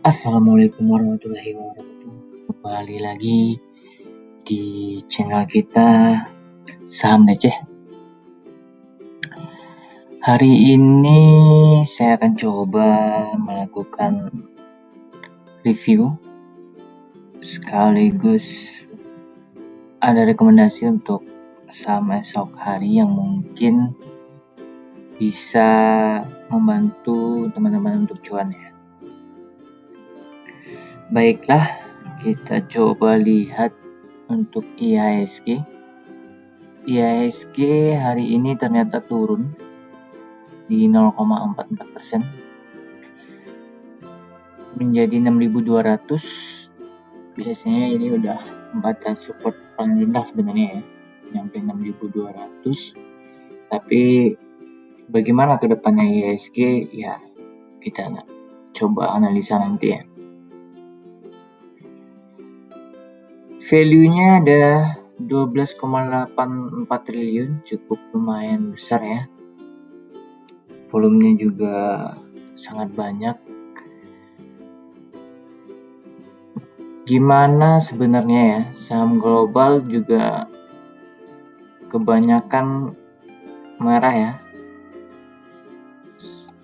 Assalamualaikum warahmatullahi wabarakatuh. Kembali lagi di channel kita Saham Receh. Hari ini saya akan coba melakukan review sekaligus ada rekomendasi untuk saham esok hari yang mungkin bisa membantu teman-teman untuk cuan ya. Baiklah, kita coba lihat untuk IHSG. IHSG hari ini ternyata turun di 0,44% menjadi 6.200. Biasanya ini udah batas support paling rendah sebenarnya ya, sampai 6.200. Tapi bagaimana ke depannya IHSG ya kita coba analisa nanti ya. Value-nya ada 12,84 triliun, cukup lumayan besar ya. Volumenya juga sangat banyak. Gimana sebenarnya ya, saham global juga kebanyakan merah ya.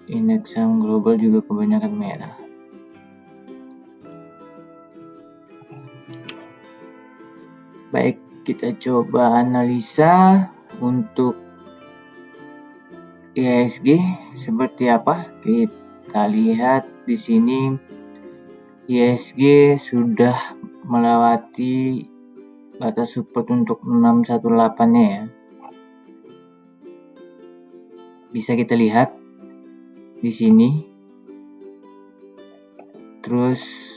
Indeks saham global juga kebanyakan merah. Baik, kita coba analisa untuk IHSG seperti apa. Kita lihat di sini IHSG sudah melewati batas support untuk 618-nya ya. Bisa kita lihat di sini. Terus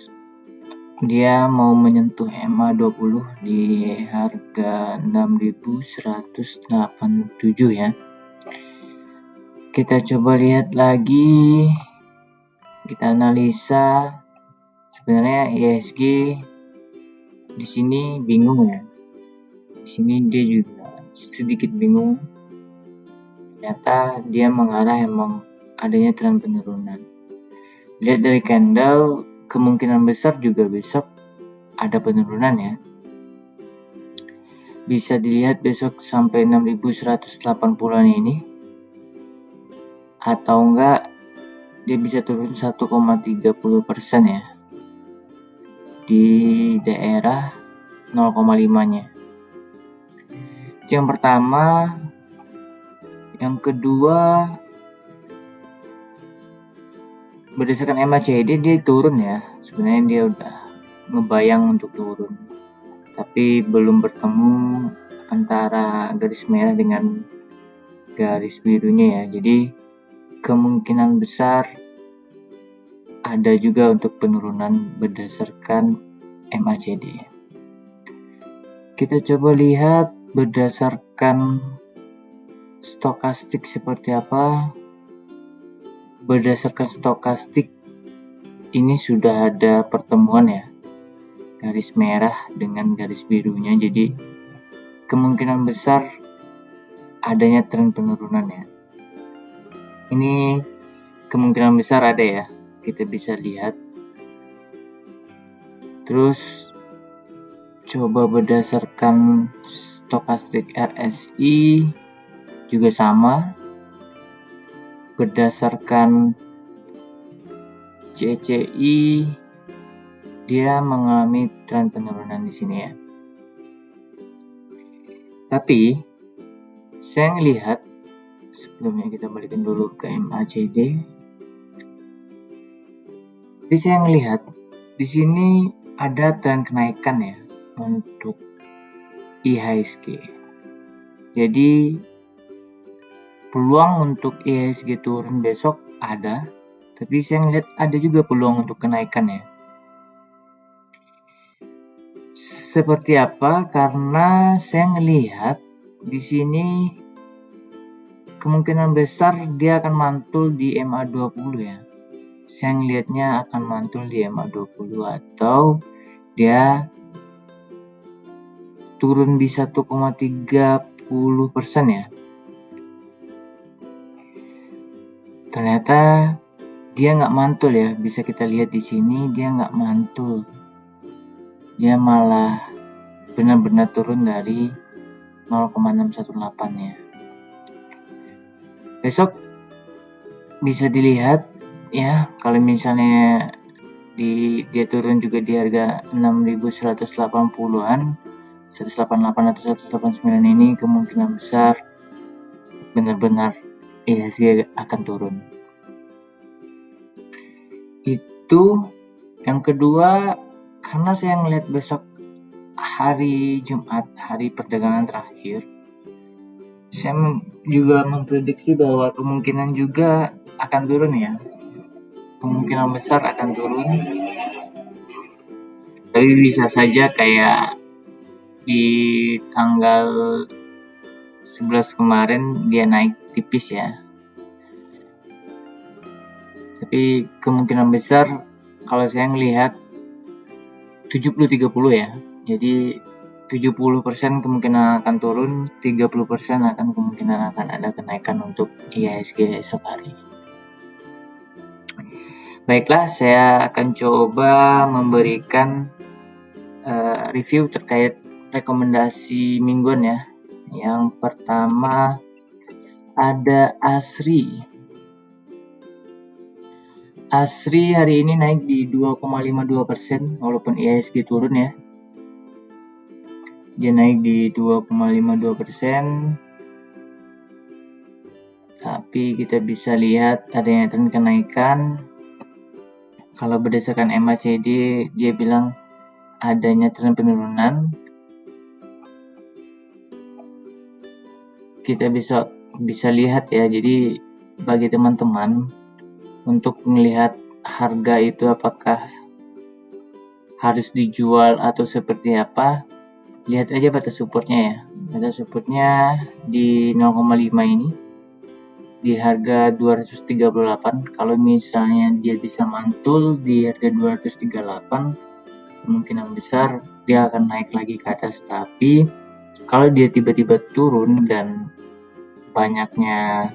dia mau menyentuh MA20 di harga 6.187 ya. Kita coba lihat lagi, kita analisa. Sebenarnya IHSG di sini bingung ya. Di sini dia juga sedikit bingung. Ternyata dia mengarah emang adanya tren penurunan. Lihat dari candle, kemungkinan besar juga besok ada penurunan ya. Bisa dilihat besok sampai 6.180-an ini. Atau enggak dia bisa turun 1,30% ya. Di daerah 0,5-nya. Yang pertama. Yang kedua, berdasarkan MACD dia turun ya. Sebenarnya dia udah ngebayang untuk turun, tapi belum bertemu antara garis merah dengan garis birunya ya. Jadi kemungkinan besar ada juga untuk penurunan berdasarkan MACD. Kita coba lihat berdasarkan stokastik seperti apa. Berdasarkan stokastik ini sudah ada pertemuan ya, garis merah dengan garis birunya, jadi kemungkinan besar adanya tren penurunan ya. Ini kemungkinan besar ada ya, kita bisa lihat. Terus coba berdasarkan stokastik RSI juga sama. Berdasarkan CCI dia mengalami tren penurunan di sini ya. Tapi saya ngelihat, sebelumnya kita balikin dulu ke MACD. Jadi saya ngelihat di sini ada tren kenaikan ya untuk IHSG. Jadi peluang untuk IHSG turun besok ada, tapi saya ngelihat ada juga peluang untuk kenaikan ya. Seperti apa? Karena saya ngelihat di sini kemungkinan besar dia akan mantul di MA20 ya. Saya ngelihatnya akan mantul di MA20 atau dia turun di 1,30% ya. Ternyata dia nggak mantul ya, bisa kita lihat di sini dia nggak mantul, dia malah benar-benar turun dari 0,618 ya. Besok bisa dilihat ya, kalau misalnya dia turun juga di harga 6.180-an, 188 atau 189 ini kemungkinan besar benar-benar IHSG akan turun. Itu yang kedua, karena saya ngeliat besok hari Jumat, hari perdagangan terakhir, saya juga memprediksi bahwa kemungkinan juga akan turun ya, kemungkinan besar akan turun, tapi bisa saja kayak di tanggal 11 kemarin dia naik tipis ya, tapi kemungkinan besar kalau saya ngelihat 70-30 ya, jadi 70% kemungkinan akan turun, 30% akan kemungkinan akan ada kenaikan untuk IHSG esok hari. Baiklah, saya akan coba memberikan review terkait rekomendasi mingguan ya. Yang pertama ada ASRI. ASRI hari ini naik di 2,52% walaupun IHSG turun ya. Dia naik di 2,52%. Tapi kita bisa lihat adanya tren kenaikan. Kalau berdasarkan MACD, dia bilang adanya tren penurunan. Kita bisa lihat ya, jadi bagi teman-teman untuk melihat harga itu apakah harus dijual atau seperti apa, lihat aja batas supportnya ya. Batas supportnya di 0,5 ini di harga 238. Kalau misalnya dia bisa mantul di harga 238, kemungkinan besar dia akan naik lagi ke atas. Tapi kalau dia tiba-tiba turun dan banyaknya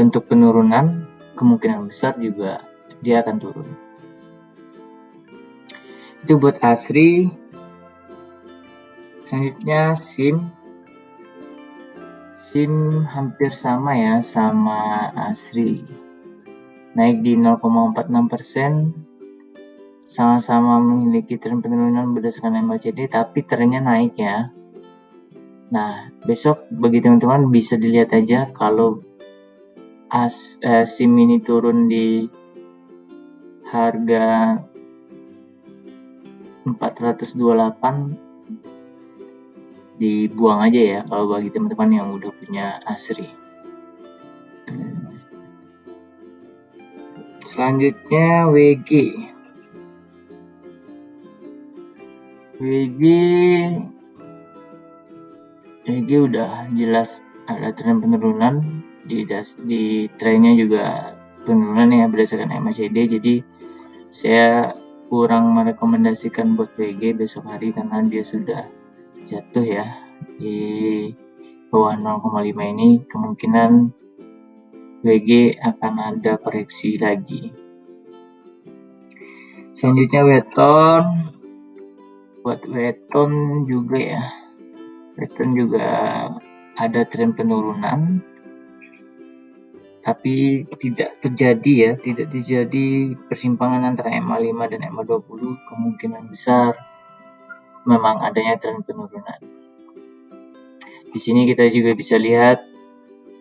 bentuk penurunan, kemungkinan besar juga dia akan turun. Itu buat ASRI. Selanjutnya SIM hampir sama ya sama ASRI, naik di 0,46%, sama-sama memiliki tren penurunan berdasarkan MACD, tapi trennya naik ya. Nah, besok bagi teman-teman bisa dilihat aja kalau SIM ini turun di harga 428, dibuang aja ya kalau bagi teman-teman yang udah punya ASRI. Selanjutnya WG udah jelas ada tren penurunan, di trennya juga penurunan ya berdasarkan MACD, jadi saya kurang merekomendasikan buat WG besok hari karena dia sudah jatuh ya di bawah 0,5 ini. Kemungkinan WG akan ada koreksi lagi. Selanjutnya Weton. Buat Weton juga ya, Weton juga ada tren penurunan, tapi tidak terjadi persimpangan antara MA5 dan MA20. Kemungkinan besar memang adanya tren penurunan. Di sini kita juga bisa lihat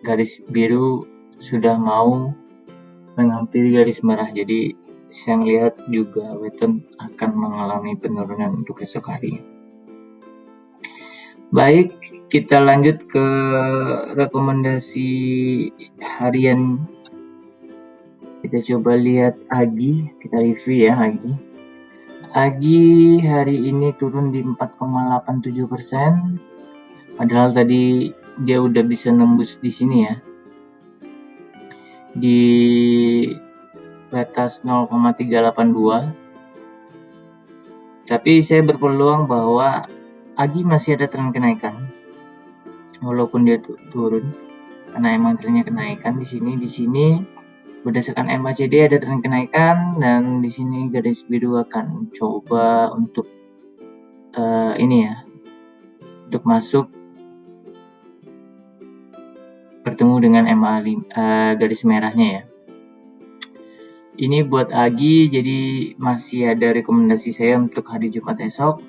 garis biru sudah mau menghampiri garis merah, jadi saya lihat juga Weton akan mengalami penurunan untuk esok hari. Baik, kita lanjut ke rekomendasi harian. Kita coba lihat AGI, kita review ya AGI. AGI hari ini turun di 4,87%. Padahal tadi dia udah bisa nembus di sini ya, di batas 0,382. Tapi saya berpeluang bahwa AGI masih ada tren kenaikan, walaupun dia turun, karena emang trennya kenaikan di sini berdasarkan MACD ada tren kenaikan, dan di sini garis biru akan coba untuk ini ya, untuk masuk bertemu dengan MA5 garis merahnya ya. Ini buat Agi, jadi masih ada rekomendasi saya untuk hari Jumat esok.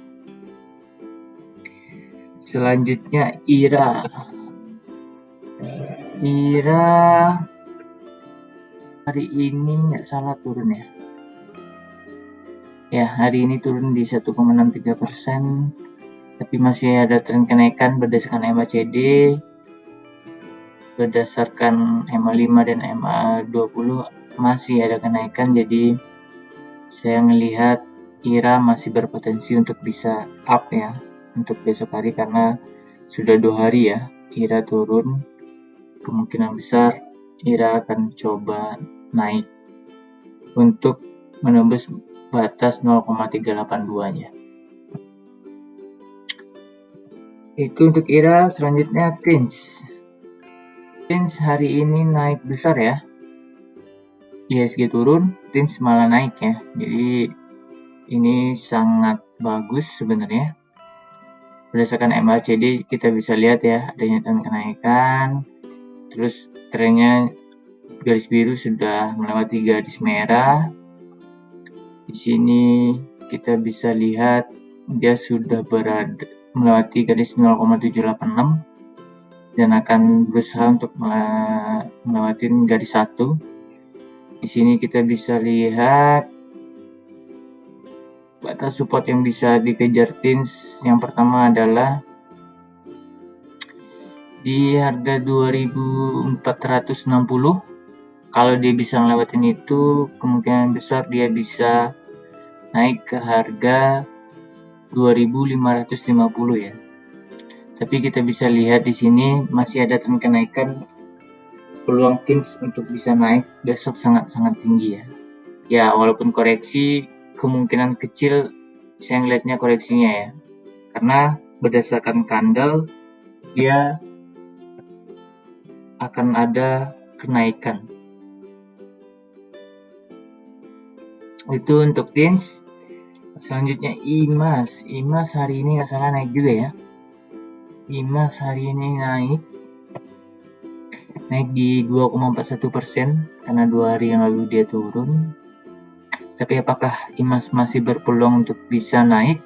Selanjutnya IRA. Hari ini nggak salah turun ya. Ya, hari ini turun di 1,63%, tapi masih ada tren kenaikan berdasarkan MACD, berdasarkan MA5 dan MA20 masih ada kenaikan, jadi saya melihat IRA masih berpotensi untuk bisa up ya untuk besok hari, karena sudah 2 hari ya IRA turun. Kemungkinan besar IRA akan coba naik untuk menembus batas 0,382-nya. Itu untuk IRA. Selanjutnya TINS hari ini naik besar ya. IHSG turun, TINS malah naik ya. Jadi ini sangat bagus sebenarnya. Berdasarkan MACD kita bisa lihat ya, adanya tren kenaikan. Terus trennya garis biru sudah melewati garis merah. Di sini kita bisa lihat dia sudah berada melewati garis 0,786 dan akan berusaha untuk melewati garis 1. Di sini kita bisa lihat batas support yang bisa dikejar TINS. Yang pertama adalah di harga 2460. Kalau dia bisa ngelewatin itu, kemungkinan besar dia bisa naik ke harga 2550 ya. Tapi kita bisa lihat di sini masih ada tren kenaikan. Peluang TINS untuk bisa naik besok sangat-sangat tinggi ya. Ya, walaupun koreksi, kemungkinan kecil saya ngelihatnya koreksinya ya. Karena berdasarkan candle dia akan ada kenaikan. Itu untuk TINS. Selanjutnya IMAS hari ini nggak salah naik juga ya. IMAS hari ini naik di 2,41% karena 2 hari yang lalu dia turun. Tapi apakah IMAS masih berpeluang untuk bisa naik?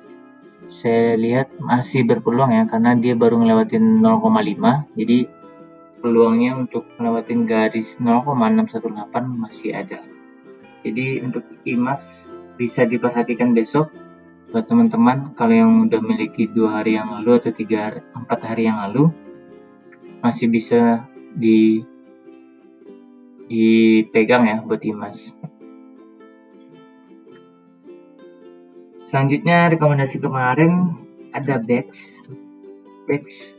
Saya lihat masih berpeluang ya, karena dia baru ngelewatin 0,5. Jadi peluangnya untuk ngelewatin garis 0,618 masih ada. Jadi untuk IMAS bisa diperhatikan besok buat teman-teman. Kalau yang udah memiliki 2 hari yang lalu atau 4 hari yang lalu, masih bisa dipegang ya buat IMAS. Selanjutnya rekomendasi kemarin ada BEX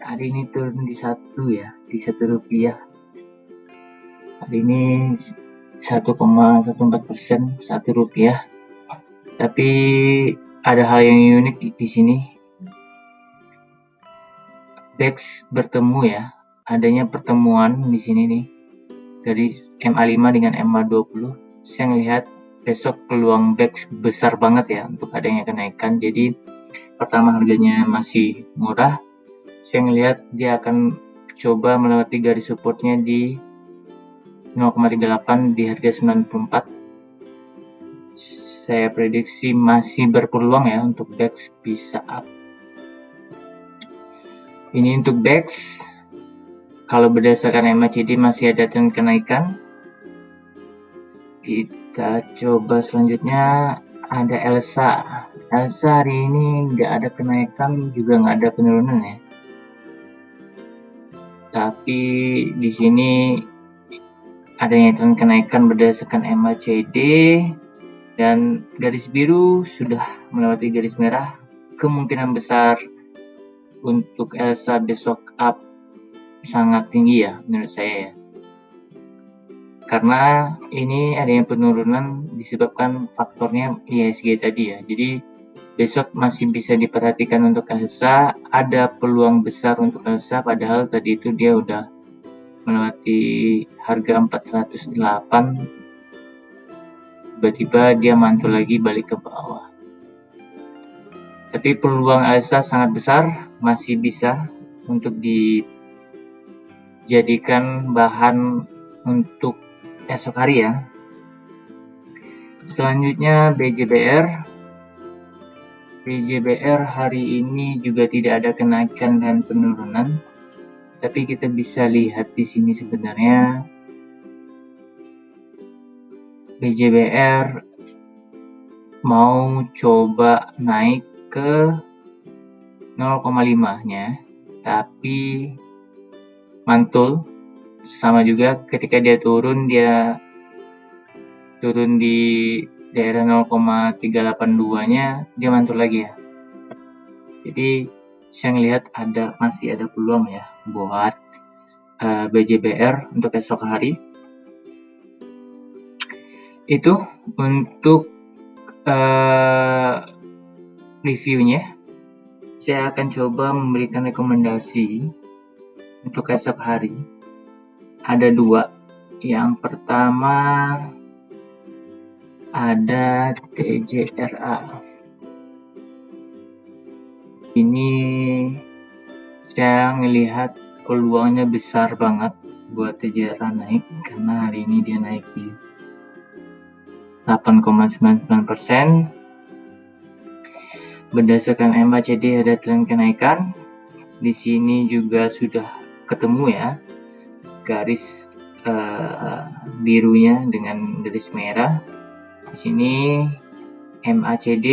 hari ini turun di 1 ya, di 1 rupiah. Hari ini 1,14%, 1 rupiah. Tapi ada hal yang unik di sini. BEX bertemu ya, adanya pertemuan di sini nih dari MA5 dengan MA20. Saya melihat besok peluang BEX besar banget ya untuk adanya kenaikan. Jadi pertama harganya masih murah. Saya melihat dia akan coba melewati garis supportnya di 0,38 di harga 94. Saya prediksi masih berpeluang ya untuk BEX bisa up. Ini untuk BEX. Kalau berdasarkan MACD masih ada tren kenaikan. Kita coba selanjutnya ada ELSA. ELSA hari ini nggak ada kenaikan juga nggak ada penurunan ya. Tapi di sini adanya tren kenaikan berdasarkan MACD dan garis biru sudah melewati garis merah. Kemungkinan besar untuk ELSA besok up sangat tinggi ya menurut saya ya. Karena ini adanya penurunan disebabkan faktornya IHSG tadi ya. Jadi besok masih bisa diperhatikan untuk ELSA. Ada peluang besar untuk ELSA, padahal tadi itu dia udah melewati harga 408. tiba-tiba dia mantul lagi balik ke bawah. Tapi peluang Elsa sangat besar, masih bisa untuk dijadikan bahan untuk esok hari ya. Selanjutnya BJBR. BJBR hari ini juga tidak ada kenaikan dan penurunan, tapi kita bisa lihat di sini sebenarnya BJBR mau coba naik ke 0,5-nya, tapi mantul. Sama juga ketika dia turun di daerah 0,382-nya, dia mantul lagi ya. Jadi saya ngelihat masih ada peluang ya buat BJBR untuk esok hari. Itu untuk reviewnya. Saya akan coba memberikan rekomendasi untuk esok hari. Ada 2. Yang pertama ada TJRA. Ini saya ngelihat peluangnya besar banget buat TJRA naik, karena hari ini dia naik di 8,99%. Berdasarkan MACD ada tren kenaikan. Di sini juga sudah ketemu ya garis birunya dengan garis merah. Di sini MACD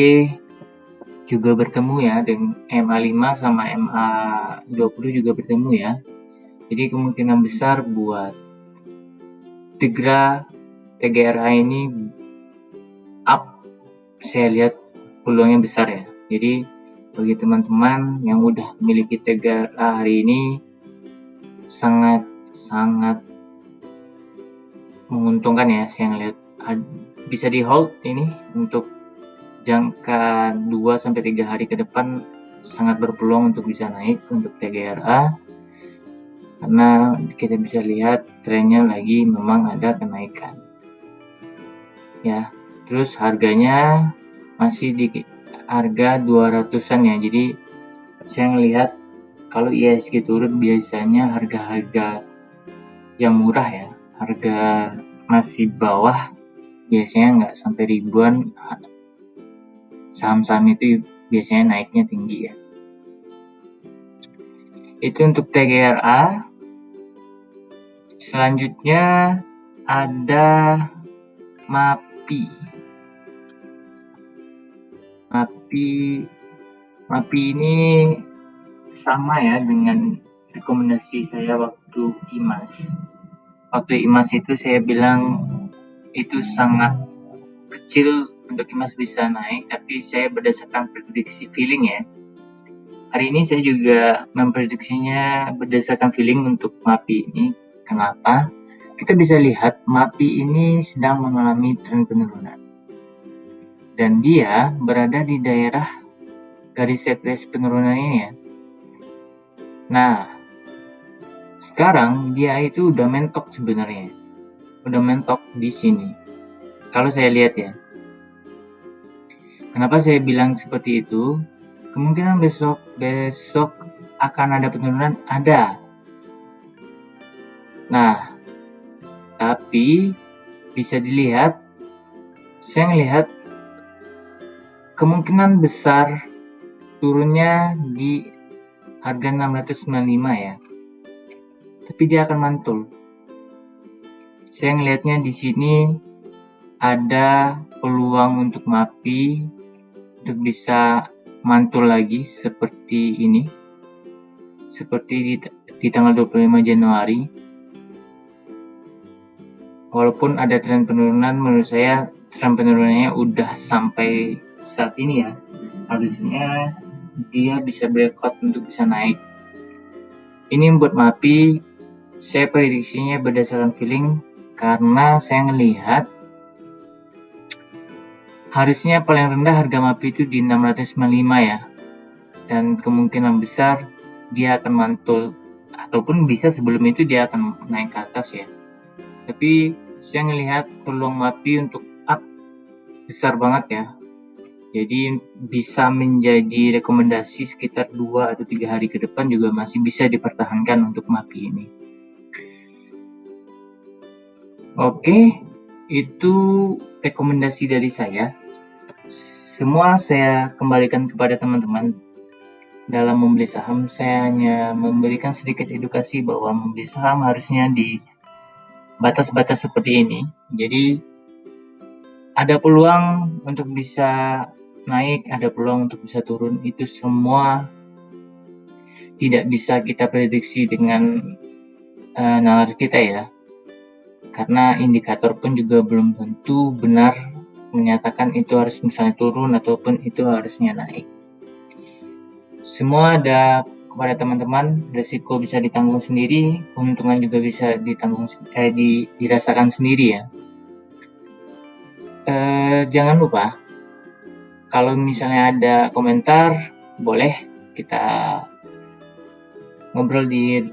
juga bertemu ya, dengan MA5 sama MA20 juga bertemu ya. Jadi kemungkinan besar buat TGRA ini up, saya lihat peluangnya besar ya. Jadi bagi teman-teman yang udah memiliki TGRA hari ini sangat menguntungkan ya. Saya ngelihat bisa di hold ini untuk jangka 2-3 hari ke depan, sangat berpeluang untuk bisa naik untuk TGRA, karena kita bisa lihat trennya lagi memang ada kenaikan ya. Terus harganya masih di harga 200-an ya. Jadi saya ngelihat kalau IHSG turun biasanya harga-harga yang murah ya, harga masih bawah, biasanya nggak sampai ribuan, saham-saham itu biasanya naiknya tinggi ya. Itu untuk TGRA. Selanjutnya ada MAPI. MAPI ini sama ya dengan rekomendasi saya waktu IMAS. Waktu IMAS itu saya bilang itu sangat kecil untuk IMAS bisa naik, tapi saya berdasarkan prediksi feeling ya. Hari ini saya juga memprediksinya berdasarkan feeling untuk MAPI ini. Kenapa? Kita bisa lihat MAPI ini sedang mengalami tren penurunan. Dan dia berada di daerah garis sideways penurunan ini ya. Nah, sekarang dia itu udah mentok sebenarnya. Udah mentok di sini. Kalau saya lihat ya. Kenapa saya bilang seperti itu? Kemungkinan besok akan ada penurunan, ada. Nah, tapi bisa dilihat, saya melihat kemungkinan besar turunnya di harga 695 ya. Tapi dia akan mantul. Saya ngelihatnya di sini ada peluang untuk MAPI untuk bisa mantul lagi seperti ini. Seperti di tanggal 25 Januari. Walaupun ada tren penurunan, menurut saya tren penurunannya udah sampai saat ini ya. Harusnya dia bisa breakout untuk bisa naik. Ini buat MAPI, saya prediksinya berdasarkan feeling, karena saya ngelihat harusnya paling rendah harga MAPI itu di 695 ya. Dan kemungkinan besar dia akan mantul, ataupun bisa sebelum itu dia akan naik ke atas ya. Tapi saya ngelihat peluang MAPI untuk up besar banget ya. Jadi bisa menjadi rekomendasi sekitar 2 atau 3 hari ke depan juga masih bisa dipertahankan untuk MAPI ini. Oke, itu rekomendasi dari saya. Semua saya kembalikan kepada teman-teman. Dalam membeli saham, saya hanya memberikan sedikit edukasi bahwa membeli saham harusnya di batas-batas seperti ini. Jadi ada peluang untuk bisa naik, ada peluang untuk bisa turun. Itu semua tidak bisa kita prediksi dengan nalar kita ya. Karena indikator pun juga belum tentu benar menyatakan itu harus misalnya turun ataupun itu harusnya naik. Semua ada kepada teman-teman, resiko bisa ditanggung sendiri, keuntungan juga bisa dirasakan sendiri ya. Jangan lupa, kalau misalnya ada komentar, boleh kita ngobrol di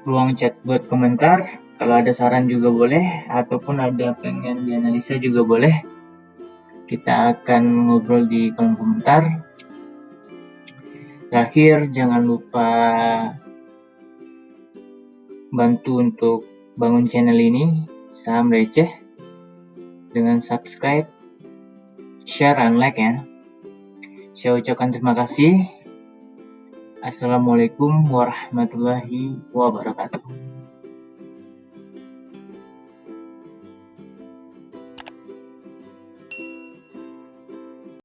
ruang chat buat komentar. Kalau ada saran juga boleh, ataupun ada pengen dianalisa juga boleh. Kita akan ngobrol di kolom komentar. Terakhir, jangan lupa bantu untuk bangun channel ini, Saham Receh, dengan subscribe, share, dan like ya. Saya ucapkan terima kasih. Assalamualaikum warahmatullahi wabarakatuh.